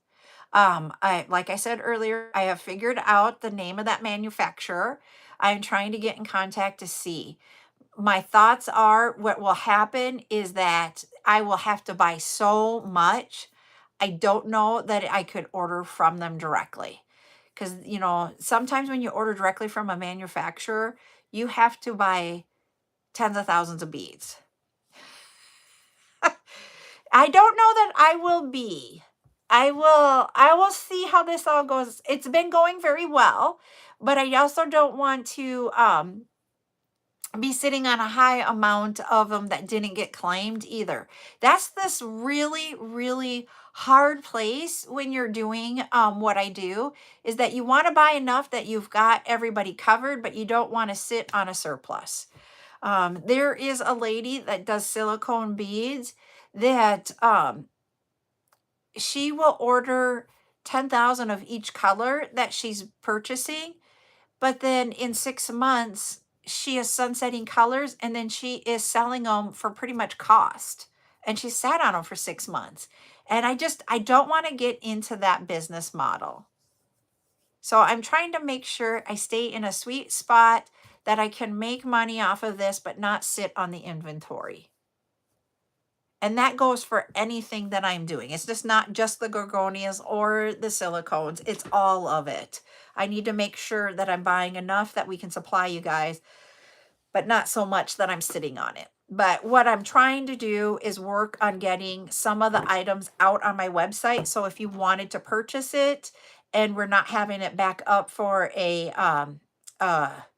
Like I said earlier, I have figured out the name of that manufacturer. I'm trying to get in contact to see. My thoughts are what will happen is that I will have to buy so much. I don't know that I could order from them directly. Because, you know, sometimes when you order directly from a manufacturer, you have to buy tens of thousands of beads. I don't know that I will be. I will see how this all goes. It's been going very well, but I also don't want to be sitting on a high amount of them that didn't get claimed either. That's this really, really hard place when you're doing what I do, is that you want to buy enough that you've got everybody covered, but you don't want to sit on a surplus. There is a lady that does silicone beads that she will order 10,000 of each color that she's purchasing, but then in 6 months she is sunsetting colors, and then she is selling them for pretty much cost, and she sat on them for 6 months. And I don't want to get into that business model. So I'm trying to make sure I stay in a sweet spot that I can make money off of this but not sit on the inventory. And that goes for anything that I'm doing. It's just not just the gorgonias or the silicones. It's all of it. I need to make sure that I'm buying enough that we can supply you guys, but not so much that I'm sitting on it. But what I'm trying to do is work on getting some of the items out on my website. So if you wanted to purchase it and we're not having it back up for a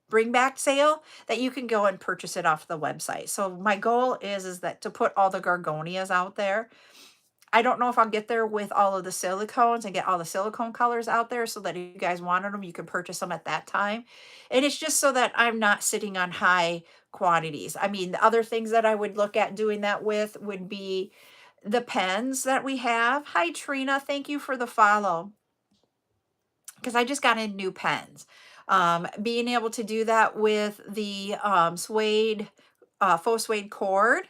bring back sale, that you can go and purchase it off the website. So my goal is that to put all the gorgonias out there. I don't know if I'll get there with all of the silicones and get all the silicone colors out there, so that if you guys wanted them, you can purchase them at that time. And it's just so that I'm not sitting on high quantities. I mean, the other things that I would look at doing that with would be the pens that we have. Hi, Trina. Thank you for the follow. Because I just got in new pens. Being able to do that with the suede, faux suede cord,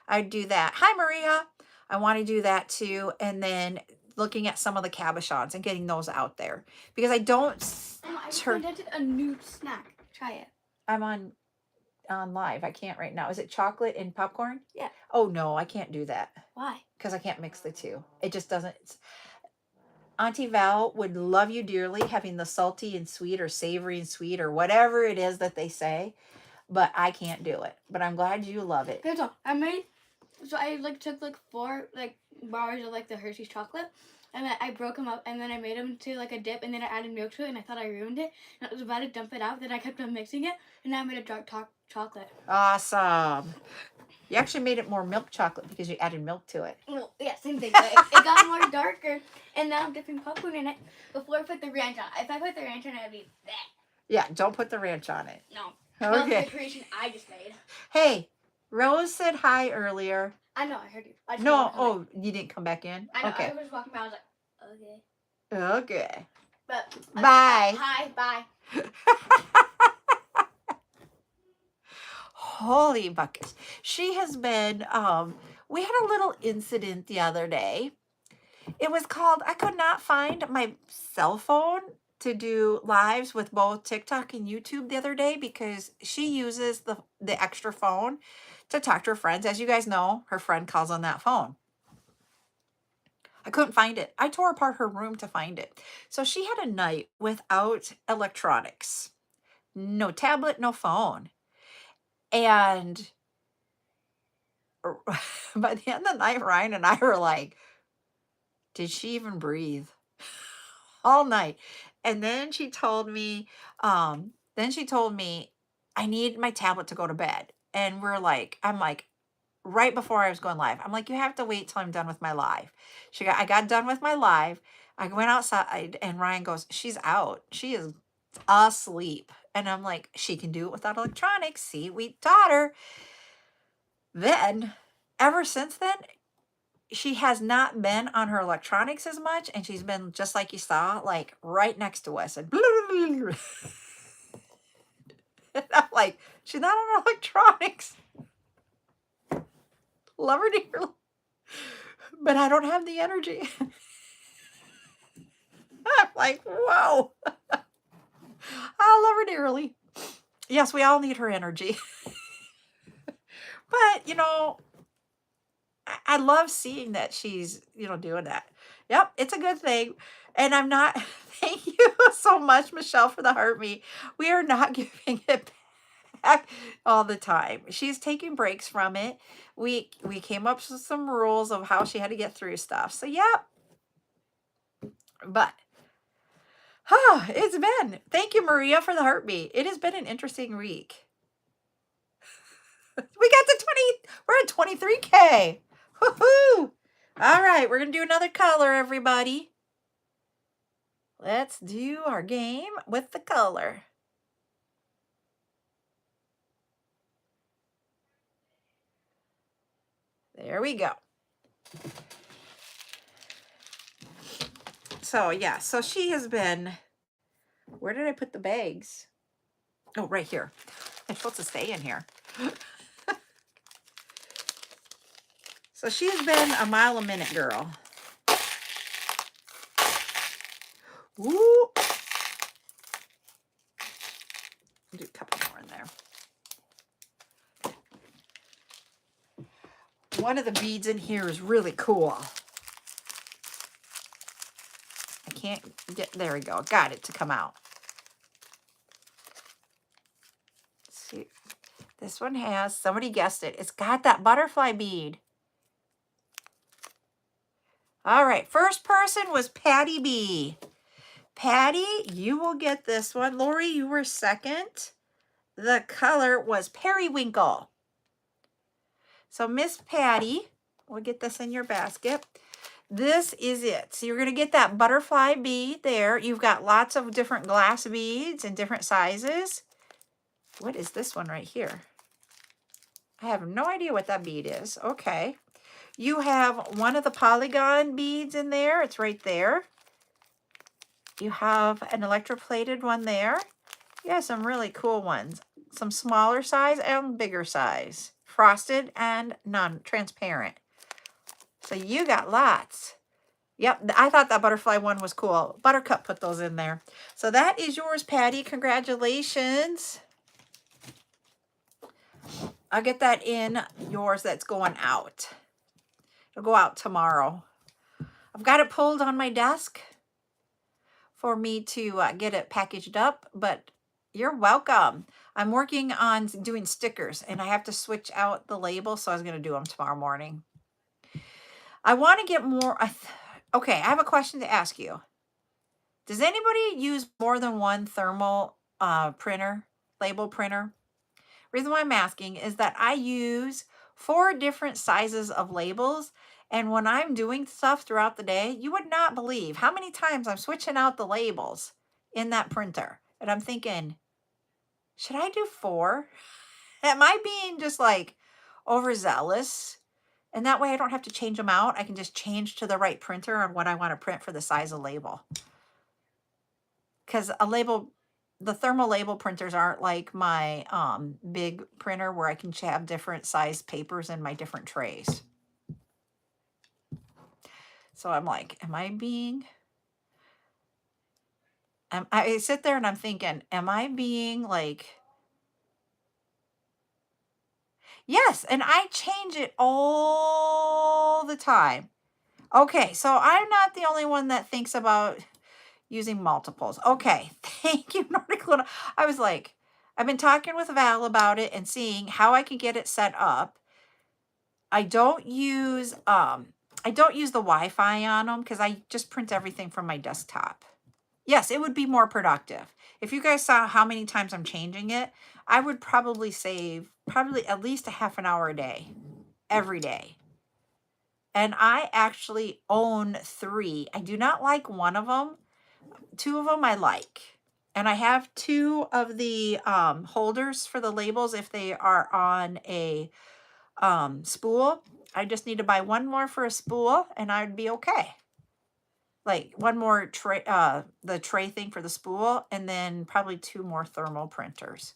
I'd do that. Hi, Maria. I want to do that too. And then looking at some of the cabochons and getting those out there. Because I don't... I just invented a new snack. Try it. I'm on live. I can't right now. Is it chocolate and popcorn? Yeah. Oh, no, I can't do that. Why? Because I can't mix the two. It just doesn't... Auntie Val would love you dearly, having the salty and sweet or savory and sweet or whatever it is that they say. But I can't do it. But I'm glad you love it. Here's all. I like took like 4 like bars of like the Hershey's chocolate, and then I broke them up, and then I made them into like a dip, and then I added milk to it, and I thought I ruined it, and I was about to dump it out. Then I kept on mixing it, and now I made a dark chocolate. Awesome. You actually made it more milk chocolate because you added milk to it. Well, yeah, same thing. But it got more darker, and now I'm dipping popcorn in it before I put the ranch on. If I put the ranch on, it'd be that. Yeah, don't put the ranch on it. No. Okay. That's the creation I just made. Hey, Rose said hi earlier. I know, I heard you. I just No, oh, you didn't come back in? I know, Okay. I was walking by, I was like, okay. Okay. But Bye. Hi, bye. Holy buckets. She has been, we had a little incident the other day. It was called, I could not find my cell phone to do lives with both TikTok and YouTube the other day because she uses the extra phone to talk to her friends. As you guys know, her friend calls on that phone. I couldn't find it. I tore apart her room to find it. So she had a night without electronics. No tablet, no phone. And by the end of the night, Ryan and I were like, did she even breathe? All night. And then she told me, I need my tablet to go to bed. And I'm like, right before I was going live, I'm like, you have to wait till I'm done with my live. I got done with my live. I went outside and Ryan goes, she's out. She is asleep. And I'm like, she can do it without electronics. See, we taught her. Then, ever since then, she has not been on her electronics as much. And she's been, just like you saw, like right next to us. And, and I'm like, she's not on her electronics. Love her dearly. But I don't have the energy. I'm like, whoa. I love her dearly. Yes, we all need her energy. But, I love seeing that she's, doing that. Yep, it's a good thing. And I'm not, thank you so much, Michelle, for the heart me. We are not giving it back all the time. She's taking breaks from it. We came up with some rules of how she had to get through stuff. So, yep. But, it's been, thank you, Maria, for the heartbeat. It has been an interesting week. We got to 20, we're at 23K. Woohoo! All right, we're going to do another color, everybody. Let's do our game with the color. There we go. So, yeah, so she has been, where did I put the bags? Oh, right here. They're supposed to stay in here. So she has been a mile a minute girl. Ooh. Do a couple more in there. One of the beads in here is really cool. I can't get, there we go. Got it to come out. Let's see. This one has, somebody guessed it. It's got that butterfly bead. All right, first person was Patty B. Patty, you will get this one. Lori, you were second. The color was periwinkle. So Miss Patty, we'll get this in your basket. This is it. So you're going to get that butterfly bead there. You've got lots of different glass beads in different sizes. What is this one right here? I have no idea what that bead is. Okay. You have one of the polygon beads in there. It's right there. You have an electroplated one there. You have some really cool ones. Some smaller size and bigger size. Frosted and non-transparent. So you got lots. Yep, I thought that butterfly one was cool. Buttercup put those in there. So that is yours, Patty. Congratulations. I'll get that in yours that's going out. It'll go out tomorrow. I've got it pulled on my desk. for me to get it packaged up, but you're welcome. I'm working on doing stickers and I have to switch out the label, so I was going to do them tomorrow morning. I want to get more. Okay, I have a question to ask you. Does anybody use more than one thermal printer, label printer? Reason why I'm asking is that I use 4 different sizes of labels. And when I'm doing stuff throughout the day, you would not believe how many times I'm switching out the labels in that printer. And I'm thinking, should I do 4? Am I being just like overzealous? And that way I don't have to change them out. I can just change to the right printer on what I want to print for the size of label. Because the thermal label printers aren't like my big printer where I can have different size papers in my different trays. So I'm like, I sit there and I'm thinking, am I being like, yes, and I change it all the time. Okay, so I'm not the only one that thinks about using multiples. Okay, thank you, Nordic Luna. I was like, I've been talking with Val about it and seeing how I can get it set up. I don't use the Wi-Fi on them because I just print everything from my desktop. Yes, it would be more productive. If you guys saw how many times I'm changing it, I would probably save at least a half an hour a day, every day. And I actually own 3. I do not like one of them. 2 of them I like. And I have 2 of the holders for the labels if they are on a spool. I just need to buy 1 more for a spool and I'd be okay. Like 1 more tray, the tray thing for the spool, and then probably 2 more thermal printers.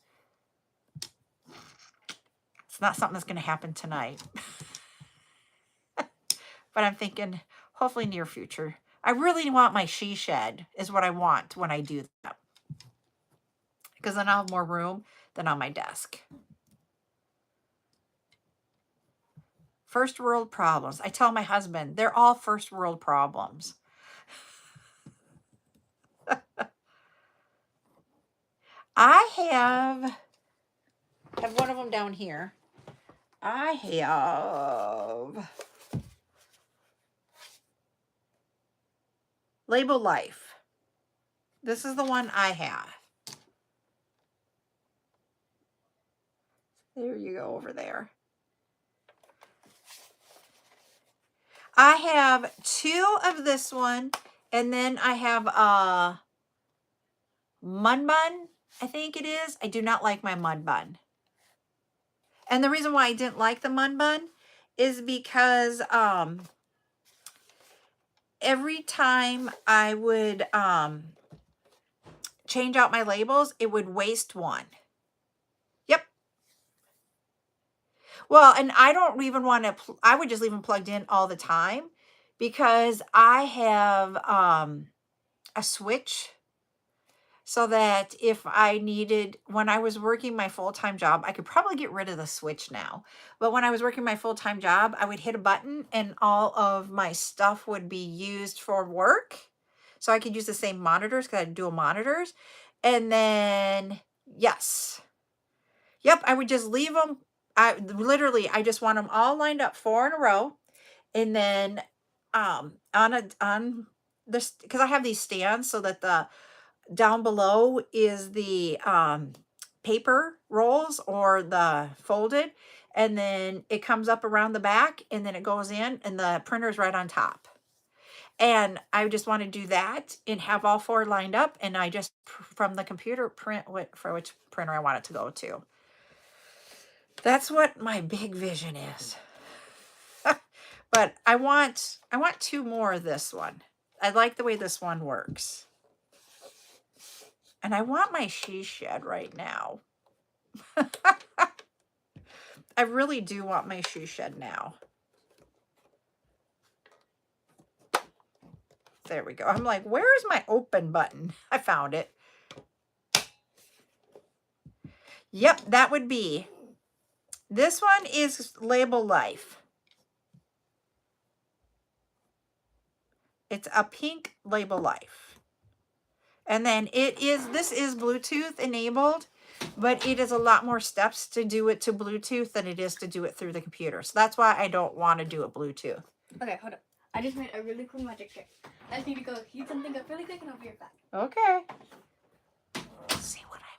It's not something that's going to happen tonight. But I'm thinking, hopefully near future. I really want my she shed is what I want when I do that. Because then I'll have more room than on my desk. First world problems. I tell my husband, they're all first world problems. I have one of them down here. I have Label Life. This is the one I have. There you go, over there. I have 2 of this one, and then I have a Mud Bun, I think it is. I do not like my Mud Bun. And the reason why I didn't like the Mud Bun is because every time I would change out my labels, it would waste one. Yep. Well, and I don't even want to, I would just leave them plugged in all the time because I have a switch so that if I needed, when I was working my full-time job, I could probably get rid of the switch now. But when I was working my full-time job, I would hit a button and all of my stuff would be used for work. So I could use the same monitors because I had dual monitors. And then, yes. Yep, I would just leave them. I just want them all lined up 4 in a row. And then on this, because I have these stands so that the down below is the paper rolls or the folded, and then it comes up around the back and then it goes in and the printer's right on top. And I just want to do that and have all 4 lined up, and I just from the computer print for which printer I want it to go to. That's what my big vision is. But I want 2 more of this one. I like the way this one works. And I want my she shed right now. I really do want my she shed now. There we go. I'm like, where is my open button? I found it. Yep, that would be. This one is Label Life. It's a pink Label Life. And then this is Bluetooth enabled, but it is a lot more steps to do it to Bluetooth than it is to do it through the computer. So that's why I don't want to do it Bluetooth. Okay, hold up. I just made a really cool magic trick. I just need to go heat something up really quick and I'll be right back. Okay. See what I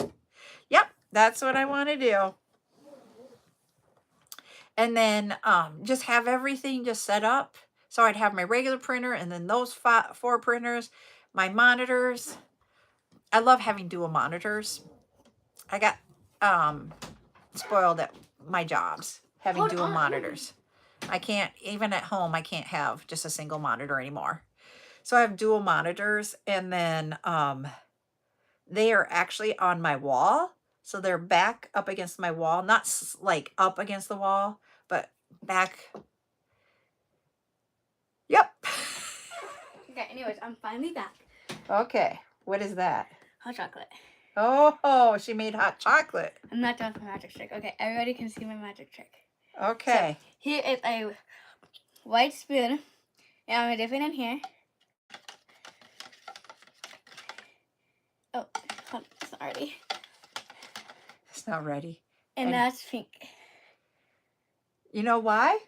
mean? Yep, that's what I want to do. And then just have everything just set up. So I'd have my regular printer and then those 4 printers, my monitors. I love having dual monitors. I got spoiled at my jobs having dual monitors. I can't, even at home, I can't have just a single monitor anymore. So I have dual monitors, and then they are actually on my wall. So they're back up against my wall, not like up against the wall, but back. Yep. Okay, anyways, I'm finally back. Okay, what is that? Hot chocolate. Oh, she made hot chocolate. I'm not done with my magic trick. Okay, everybody can see my magic trick. Okay. So, here is a white spoon, and I'm going to dip it in here. Oh, it's not ready. It's not ready. And that's pink. You know why?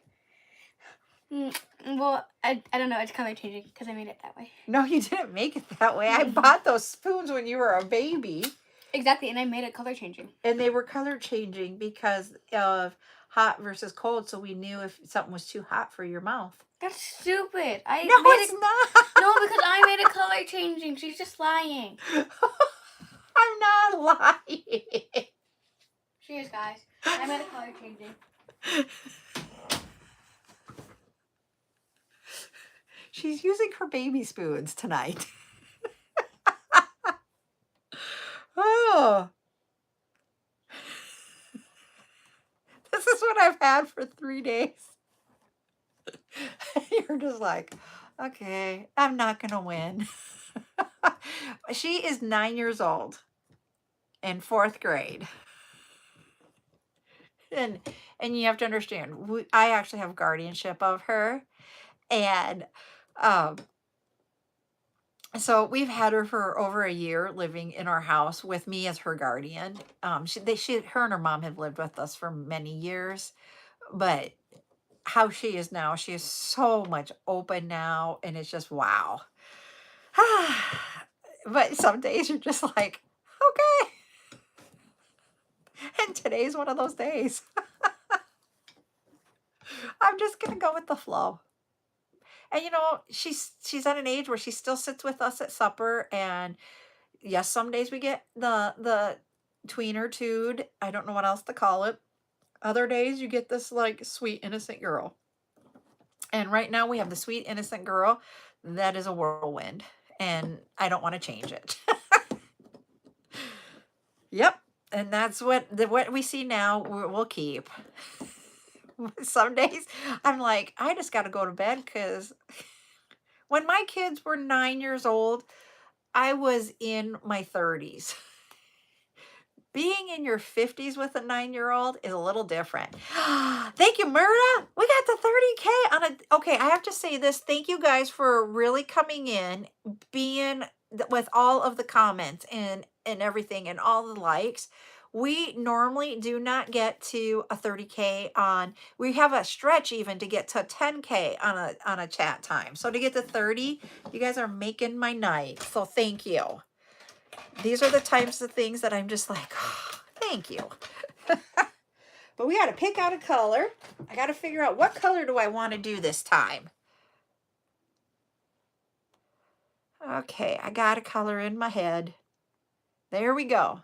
Well, I don't know. It's color changing because I made it that way. No, you didn't make it that way. I bought those spoons when you were a baby. Exactly, and I made it color changing. And they were color changing because of hot versus cold, so we knew if something was too hot for your mouth. That's stupid. No, it's not. No, because I made it color changing. She's just lying. I'm not lying. She is, guys. I made it color changing. She's using her baby spoons tonight. Oh. This is what I've had for 3 days. You're just like, okay, I'm not going to win. She is 9 years old in 4th grade. And you have to understand, I actually have guardianship of her. And so we've had her for over a year living in our house with me as her guardian. Her and her mom have lived with us for many years, but how she is now, she is so much open now, and it's just wow. But some days you're just like, okay. And today's one of those days. I'm just gonna go with the flow. And you know, she's at an age where she still sits with us at supper, and yes, some days we get the tweener tude. I don't know what else to call it. Other days you get this like sweet innocent girl. And right now we have the sweet innocent girl that is a whirlwind, and I don't want to change it. Yep, and that's what we see now. We'll keep. Some days I'm like, I just got to go to bed, because when my kids were 9 years old, I was in my 30s. Being in your 50s with a 9-year-old is a little different. Thank you, Myrna. We got the 30K on a... Okay, I have to say this. Thank you guys for really coming in, being with all of the comments and everything and all the likes. We normally do not get to a 30K on... We have a stretch even to get to 10K on a chat time. So to get to 30, you guys are making my night. So thank you. These are the types of things that I'm just like, oh, thank you. But we got to pick out a color. I got to figure out what color do I want to do this time. Okay, I got a color in my head. There we go.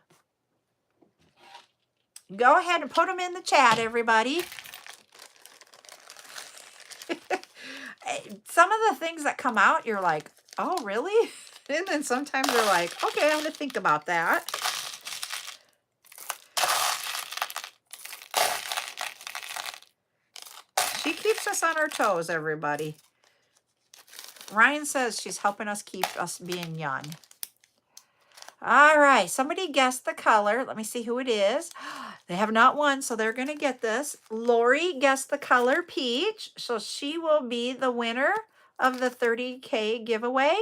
Go ahead and put them in the chat, everybody. Some of the things that come out, you're like, oh, really? And then sometimes they're like, okay, I'm going to think about that. She keeps us on our toes, everybody. Ryan says she's helping us keep us being young. All right, somebody guessed the color. Let me see who it is. They have not won, so they're going to get this. Lori guessed the color peach, so she will be the winner of the 30K giveaway.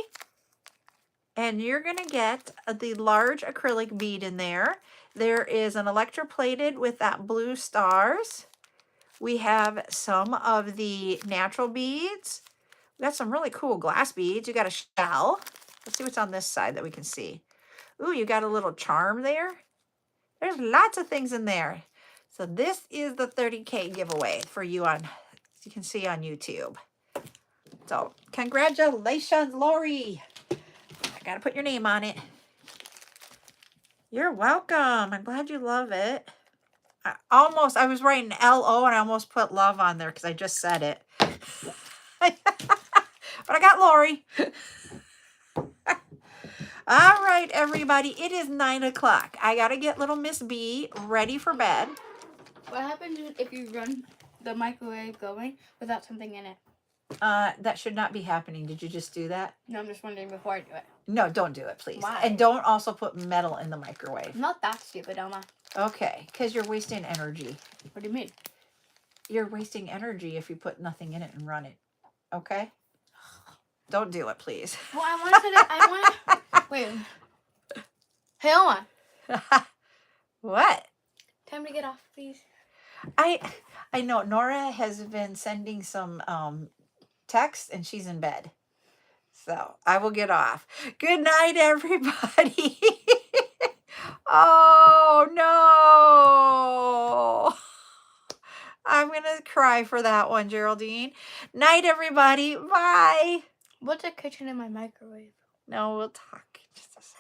And you're going to get the large acrylic bead in there. There is an electroplated with that blue stars. We have some of the natural beads. We got some really cool glass beads. You got a shell. Let's see what's on this side that we can see. Ooh, you got a little charm there. There's lots of things in there. So this is the 30K giveaway for you on, as you can see on YouTube. So congratulations, Lori. I gotta put your name on it. You're welcome. I'm glad you love it. I was writing L-O and I almost put love on there because I just said it. But I got Lori. All right, everybody. It is 9 o'clock. I got to get little Miss B ready for bed. What happens if you run the microwave going without something in it? That should not be happening. Did you just do that? No, I'm just wondering before I do it. No, don't do it, please. Why? And don't also put metal in the microwave. I'm not that stupid, Elma. Okay, because you're wasting energy. What do you mean? You're wasting energy if you put nothing in it and run it. Okay? Don't do it, please. Well, I want to. Wait. Hey, Elma. What? Time to get off, please. I know Nora has been sending some texts and she's in bed. So I will get off. Good night, everybody. Oh, no. I'm going to cry for that one, Geraldine. Night, everybody. Bye. What's a kitchen in my microwave? No, we'll talk in just a second.